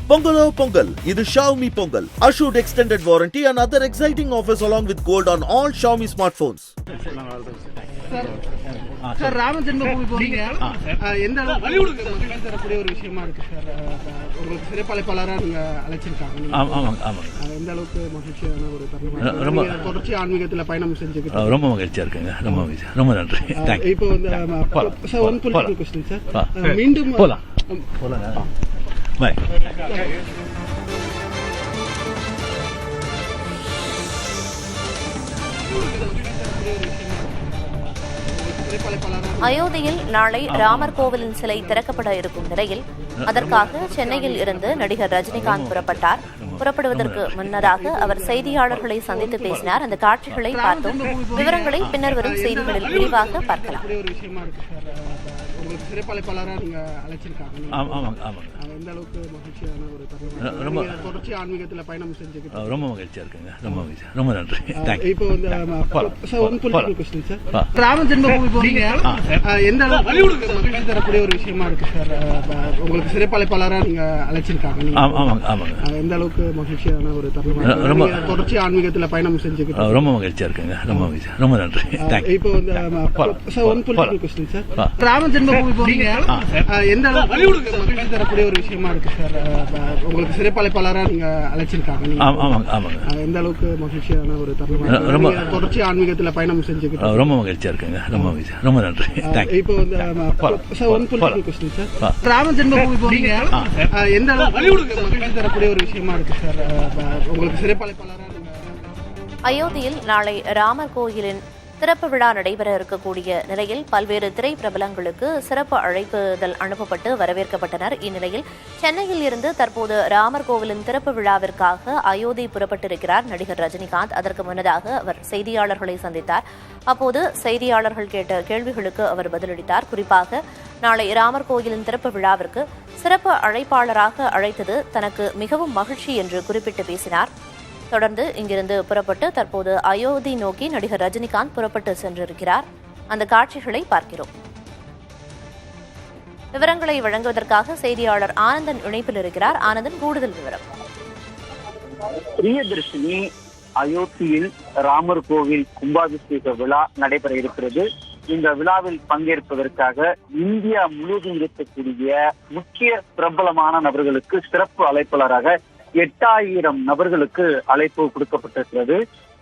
Pongalo Pongal. This is Xiaomi Pongal. Assured extended warranty and other exciting offers along with gold on all Xiaomi smartphones. Sir Rama Janmabhoomi போறீங்க எந்த அளவுக்கு மகிழ்ச்சி தரக்கூடிய ஒரு விஷயமா இருக்கு சார் உங்களுக்கு சிறப்பழைப்பாளராக நீங்க அழைச்சிருக்காங்க எந்த அளவுக்கு மகிழ்ச்சியான ஒரு தருணமா தொடர்ச்சி ஆன்மீகத்தில் பயணம் செஞ்சுக்கிட்டு ரொம்ப மகிழ்ச்சியா இருக்குங்க ரொம்ப நன்றி இப்போ வந்து sir one political question sir மீண்டும் போலாம் பாய் அயோத்தியில் நாளை ராமர் கோவிலின் சிலை திறக்கப்பட இருக்கும் நிலையில் அதற்காக சென்னையில் இருந்து நடிகர் ரஜினிகாந்த் புறப்பட்டார். புறப்படுவதற்கு முன்னதாக அவர் செய்தியாளர்களை சந்தித்து பேசினார். அந்த காட்சிகளை பார்த்தோம். விவரங்களை பின்னர் வரும் செய்திகளில் விரிவாக பார்க்கலாம். சிறப்பழைப்பாளராக நீங்க அழைச்சிருக்காங்க எந்த அளவுக்கு மகிழ்ச்சியான ஒரு தருணம் தொடர்ச்சி ஆன்மீகத்தில் பயணம் செஞ்சுக்கிட்டு ரொம்ப மகிழ்ச்சியா இருக்குங்க ரொம்ப நன்றி இப்போ வந்து sir one political question sir Rama Janmabhoomi போறீங்க எந்த அளவுக்கு மகிழ்ச்சி தரக்கூடிய ஒரு விஷயமா இருக்கு சார் உங்களுக்கு சிறப்பழைப்பாளராக நீங்க அழைச்சிருக்காங்க எந்த அளவுக்கு மகிழ்ச்சியான ஒரு தருணம் தொடர்ச்சி ஆன்மீகத்தில் பயணம் செஞ்சுக்கிட்டு ரொம்ப மகிழ்ச்சியா இருக்குங்க ரொம்ப நன்றி இப்போ வந்து sir one political question sir Rama Janmabhoomi போறீங்க எந்த அளவுக்கு மகிழ்ச்சி தரக்கூடிய ஒரு விஷயமா இருக்கு சார் உங்களுக்கு சிறப்பழைப்பாளராக நீங்க அழைச்சிருக்காங்க எந்த அளவுக்கு மகிழ்ச்சியான ஒரு தருணம் தொடர்ச்சி ஆன்மீகத்தில் பயணம் செஞ்சுக்கிட்டு ரொம்ப மகிழ்ச்சியா இருக்குங்க ரொம்ப நன்றி இப்போ வந்து sir one political question sir Rama Janmabhoomi போறீங்க எந்த அளவுக்கு மகிழ்ச்சி தரக்கூடிய ஒரு விஷயமா இருக்கு சார் உங்களுக்கு சிறப்பழைப்பாளராக அயோத்தியில் நாளை ராமர் கோயிலின் திறப்பு விழா நடைபெற இருக்கக்கூடிய நிலையில் பல்வேறு திரை பிரபலங்களுக்கு சிறப்பு அழைப்புதல் அனுப்பப்பட்டு வரவேற்கப்பட்டனர். இந்நிலையில் சென்னையில் இருந்து தற்போது ராமர் கோவிலின் திறப்பு விழாவிற்காக அயோத்தி புறப்பட்டிருக்கிறார் நடிகர் ரஜினிகாந்த். அதற்கு முன்னதாக அவர் செய்தியாளர்களை சந்தித்தார். அப்போது செய்தியாளர்கள் கேட்ட கேள்விகளுக்கு அவர் பதிலளித்தார். குறிப்பாக நாளை ராமர் கோயிலின் திறப்பு விழாவிற்கு சிறப்பு அழைப்பாளராக அழைத்தது தனக்கு மிகவும் மகிழ்ச்சி என்று குறிப்பிட்டு பேசினார். தொடர்ந்து இங்கிருந்து புறப்பட்டு தற்போது அயோத்தி நோக்கி நடிகர் ரஜினிகாந்த் புறப்பட்டு சென்றிருக்கிறார். அந்த காட்சிகளை பார்க்கிறோம். விவரங்களை வழங்குவதற்காக செய்தியாளர் ஆனந்தன் இணைப்பில் இருக்கிறார். ஆனந்தன், கூடுதல் விவரம். பிரியதர்ஷினி, அயோத்தியில் ராமர் கோவில் கும்பாபிஷேக விழா நடைபெற இருக்கிறது. இந்த விழாவில் பங்கேற்பதற்காக இந்தியா முழுவதும் இருக்கக்கூடிய முக்கிய பிரபலமான நபர்களுக்கு சிறப்பு அழைப்பாளராக 8000 நபர்களுக்கு அழைப்பு கொடுக்கப்பட்டிருக்கிறது.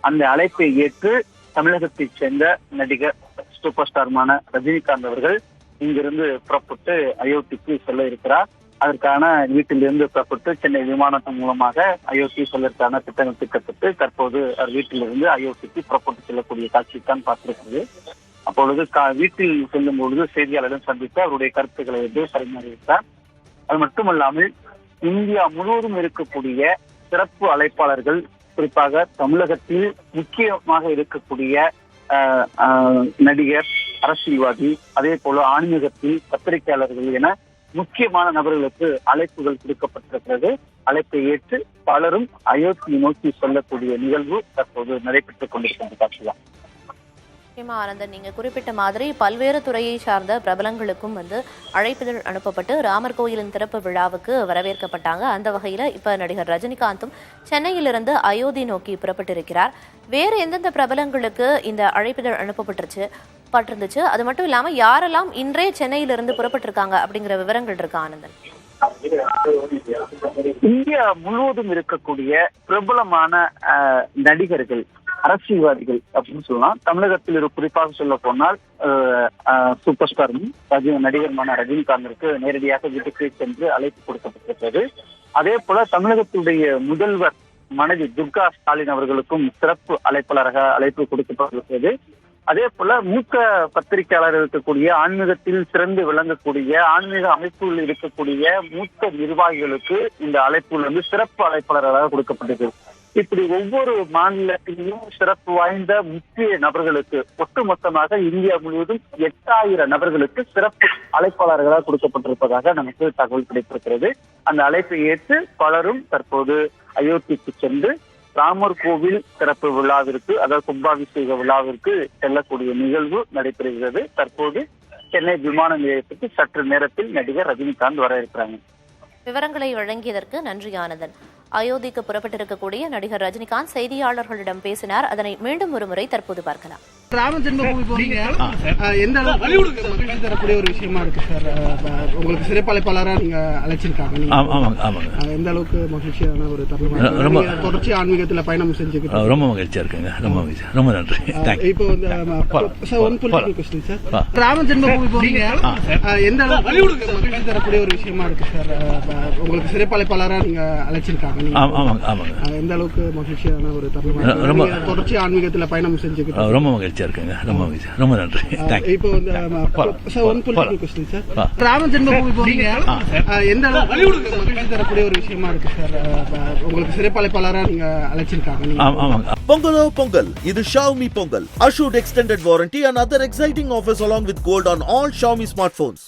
அந்த அழைப்பை ஏற்று தமிழகத்தைச் சேர்ந்த நடிகர் சூப்பர் ஸ்டார்மான ரஜினிகாந்த் அவர்கள் இங்கிருந்து புறப்பட்டு அயோத்திக்கு செல்ல இருக்கிறார். அதற்கான வீட்டிலிருந்து புறப்பட்டு சென்னை விமானத்தின் மூலமாக அயோத்தி செல்வதற்கான திட்டங்கள் தீட்டப்பட்டு தற்போது வீட்டிலிருந்து அயோத்திக்கு புறப்பட்டு செல்லக்கூடிய காட்சித்தான் பார்த்திருக்கிறது. அப்பொழுது வீட்டில் செல்லும் பொழுது செய்தியாளரிடம் சந்தித்து அவருடைய கருத்துக்களை பரிமாறியிருக்கிறார். அது மட்டுமல்லாமல் இந்தியா முழுவதும் இருக்கக்கூடிய சிறப்பு அழைப்பாளர்கள், குறிப்பாக தமிழகத்தில் முக்கியமாக இருக்கக்கூடிய நடிகர், அரசியல்வாதி, அதே போல ஆன்மீகத்தில் பத்திரிகையாளர்கள் என முக்கியமான நபர்களுக்கு அழைப்புகள் கொடுக்கப்பட்டிருக்கிறது. அழைப்பை ஏற்று பலரும் அயோத்தியை நோக்கி செல்லக்கூடிய நிகழ்வு தற்போது நடைபெற்றுக் கொண்டிருக்கின்ற காட்சிதான். ஆனந்தன், நீங்க குறிப்பிட்ட மாதிரி பல்வேறு துறையை சார்ந்த பிரபலங்களுக்கும் அழைப்புதல் அனுப்பப்பட்டு ராமர் கோயிலின் திறப்பு விழாவுக்கு வரவேற்கப்பட்டாங்க. அந்த வகையில இப்ப நடிகர் ரஜினிகாந்தும் சென்னையிலிருந்து அயோத்தி நோக்கி புறப்பட்டிருக்கிறார். வேறு எந்தெந்த பிரபலங்களுக்கு இந்த அழைப்புதல் அனுப்பப்பட்டிருந்துச்சு, அது மட்டும் இல்லாம யாரெல்லாம் இன்றே சென்னையிலிருந்து புறப்பட்டிருக்காங்க அப்படிங்கிற விவரங்கள் இருக்கா ஆனந்தன்? இந்தியா முழுவதும் இருக்கக்கூடிய பிரபலமான நடிகர்கள், அரசியல்வாதிகள் அப்படின்னு சொல்லலாம். தமிழகத்தில் குறிப்பாக சொல்ல போனால் சூப்பர் ஸ்டாரும் நடிகருமான ரஜினிகாந்திற்கு நேரடியாக வீட்டுக்கு சென்று அழைப்பு கொடுக்கப்பட்டிருக்கிறது. அதே போல தமிழகத்துடைய முதல்வர் மனைவி துர்கா ஸ்டாலின் அவர்களுக்கும் சிறப்பு அழைப்பாளராக அழைப்பு கொடுக்கப்பட்டிருக்கிறது. அதே போல மூத்த பத்திரிகையாளர் இருக்கக்கூடிய, ஆன்மீகத்தில் சிறந்து விளங்கக்கூடிய, ஆன்மீக அமைப்புகள் இருக்கக்கூடிய மூத்த நிர்வாகிகளுக்கு இந்த அழைப்பு சிறப்பு அழைப்பாளராக கொடுக்கப்பட்டிருக்கிறது. இப்படி ஒவ்வொரு மாநிலத்திலும் சிறப்பு வாய்ந்த முக்கிய நபர்களுக்கு ஒட்டுமொத்தமாக இந்தியா முழுவதும் 8000 நபர்களுக்கு சிறப்பு அழைப்பாளர்களாக கொடுக்கப்பட்டிருப்பதாக நமக்கு தகவல் கிடைத்திருக்கிறது. அந்த அழைப்பை ஏற்று பலரும் தற்போது அயோத்திக்கு சென்று ராமர் கோவில் சிறப்பு விழாவிற்கு, அதாவது கும்பாபிஷேக விழாவிற்கு செல்லக்கூடிய நிகழ்வு நடைபெறுகிறது. தற்போது சென்னை விமான நிலையத்துக்கு சற்று நேரத்தில் நடிகர் ரஜினிகாந்த் வர இருக்கிறாங்க. விவரங்களை வழங்கியதற்கு நன்றி ஆனந்தன். அயோத்திக்கு புறப்பட்டிருக்கக்கூடிய நடிகர் ரஜினிகாந்த் செய்தியாளர்களிடம் பேசினார். அதனை மீண்டும் ஒருமுறை தற்போது பார்க்கலாம். ராம ஜென்மபூமி போறீங்க, எந்த அளவுக்கு மகிழ்ச்சி தரக்கூடிய ஒரு விஷயமா இருக்கு சார்? உங்களுக்கு சிறப்பழைப்பாளரா நீங்க அழைச்சிருக்காங்க, எந்த அளவுக்கு மகிழ்ச்சியான ஒரு தருணமா? தொடர்ச்சி ஆன்மீகத்துல பயணம் செஞ்சுக்கிட்டு ரொம்ப மகிழ்ச்சியா இருக்குங்க. ரொம்ப மகிழ்ச்சி, ரொம்ப நன்றி. இப்போ one political question sir. Rama Janmabhoomi போறீங்க, எந்த அளவுக்கு மகிழ்ச்சி தரக்கூடிய ஒரு விஷயமா இருக்கு சார்? உங்களுக்கு சிறப்பழைப்பாளரா நீங்க அழைச்சிருக்காங்க, எந்த அளவுக்கு மகிழ்ச்சியான ஒரு தருணமா? தொடர்ச்சி ஆன்மீகத்துல பயணம் செஞ்சுக்கிட்டு ரொம்ப மகிழ்ச்சியா இருக்குங்க. ரொம்ப மகிழ்ச்சி, ரொம்ப நன்றி. இப்போ one political question sir. Rama Janmabhoomi போறீங்க, எந்த அளவுக்கு மகிழ்ச்சி தரக்கூடிய ஒரு விஷயமா இருக்கு சார்? உங்களுக்கு சிறப்பழைப்பாளரா நீங்க அழைச்சிருக்காங்க. Pongalo Pongal. இது Xiaomi Pongal. Assured extended warranty and other exciting offers along with gold on all Xiaomi smartphones.